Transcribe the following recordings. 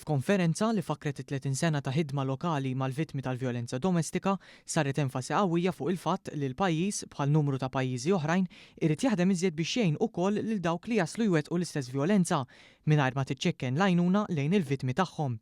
F'konferenza li fakret 30 sena ta' ħidma lokali mal-vittmi tal-vjolenza domestika saret enfasi qawwija fuq il-fatt li l-pajjiż bħal numru ta' pajjiżi oħrajn irid jaħdem iżjed biex jgħin ukoll lil dawk li jaslu jwettqu l-istess vjolenza mingħajr ma tiċċekken l-għajnuna lejn il-vittmi tagħhom.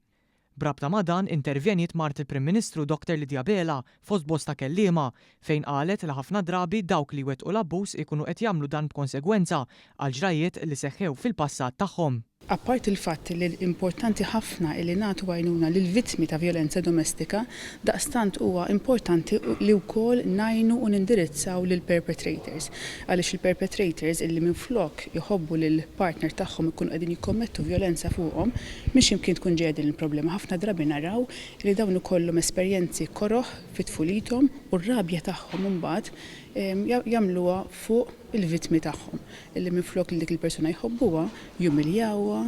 Brabta ma' dan intervjenit mart il-Prim Ministru Dr. Lidja Bela fost bosta kelliema fejn qalet li ħafna drabi dawk li wettqu l-abbuż ikunu qed jagħmlu dan b'konsegwenza għal ġrajiet li seħħew fil-passat tagħhom. Appart il-fatt li importanti ħafna li nagħtu għajnuna lil vittmi ta' vjolenza domestika, daqstant huwa importanti li wkoll ngħinu u nindirizzaw lil perpetrators. Għaliex il-perpetrators illi minflok jħobbu lil partner tagħhom ikunu qegħdin jikkommettu vjolenza fuqhom, mhix yimkien tkun ġejja din il-problema. Ħafna drabi naraw li dawn ikollhom esperjenzi koroħ fit-tfulithom u r-rabja tagħhom imbagħad jagħmluha fuq il-vittmi tagħhom illi minflok li dik il-persuna jħobbuha, jumiljawha,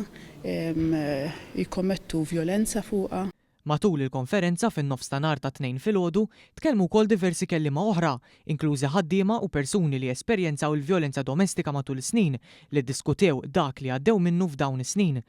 jikkommettu vjolenza fuqha. Matul il-konferenza fin-nofs ta' nhar ta' tnejn filgħodu tkellmu wkoll diversi kelliema oħra, inklużi ħaddiema u persuni li esperjenzaw il-vjolenza domestika matul is-snin li ddiskutew dak li għaddew minnu f'dawn is-snin.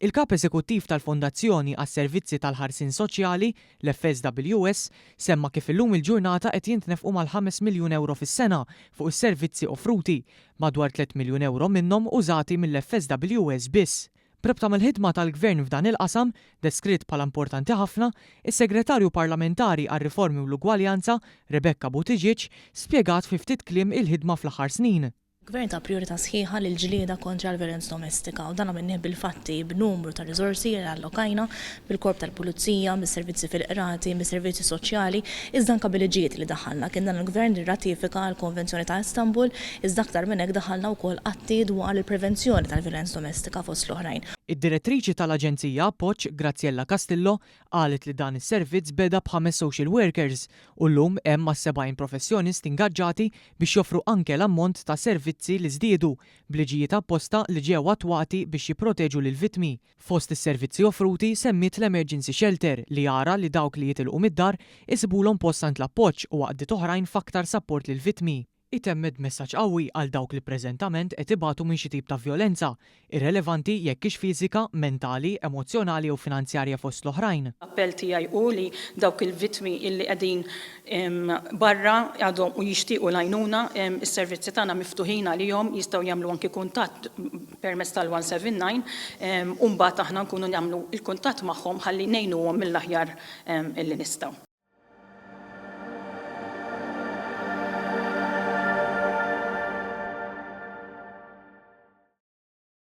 Il-kap eżekuttiv tal-Fondazzjoni għas-Servizzi tal-Ħarsien Soċjali, l-FSWS, semma kif illum il-ġurnata qed jintnefqu mal-5 miljun euro fis-sena fuq is-servizzi offruti, madwar 3 miljun euro minnhom użati mill-FSWS biss. Prebta mill-ħidma tal-Gvern f'dan il-qasam, deskritt bħala importanti ħafna, is-Segretarju Parlamentari għar-Riformi u l-Ugwaljanza, Rebecca Buttigieg, spjegat fi ftit kliem il-ħidma fl-aħħar snin. Gvern ta' priorità sħiħa lil ġlieda kontra l-vjolenza domestika u dan minnih bil-fatti b'numru ta' riżorsi li allokajna bil-korp tal-pulizija, mis-servizzi fil-qrati, mis-servizzi soċjali, iżda anke bil-liġijiet li daħħalna. Kien dan il-Gvern irratifika l-Konvenzjoni ta' Istanbul, iżda aktar minn hekk daħħalna wkoll atti dwar il-prevenzjoni tal-vjolenza domestika fost l-oħrajn. Id-direttriċi tal-Aġenzija Appoġġ, Graziella Castillo, qalet li dan is-servizz beda b'5 social workers u llum hemm ma' 70 professjonist ingaġġati biex joffru anke l-ammont ta' servizzi li żdiedu b'liġijiet apposta li ġew attwati biex jipproteġu lil vittmi. Fost is-servizzi offruti semmit l-Emergency Shelter li jara li dawk li jitilqu mid-dar isibulhom postant l-appoġġ u għaqdiet oħrajn f'aktar support lil vittmi. Itemmed messaġġ qawwi għal dawk li preżentament qed ibatu minn xi tip ta' vjolenza, irrelevanti jekk hix fiżika, mentali, emozzjonali u finanzjarja fost l-oħrajn. Appell tiegħi hu li dawk il-vittmi illi qegħdin barra għadhom u jixtiequ l-għajnuna, is-servizzi tagħna miftuħin għalihom jistgħu jagħmlu anke kuntatt permezz tal-179 u mbagħad aħna nkunu nagħmlu l-kuntatt magħhom ħalli ngħinuhom mill-aħjar illi nistgħu.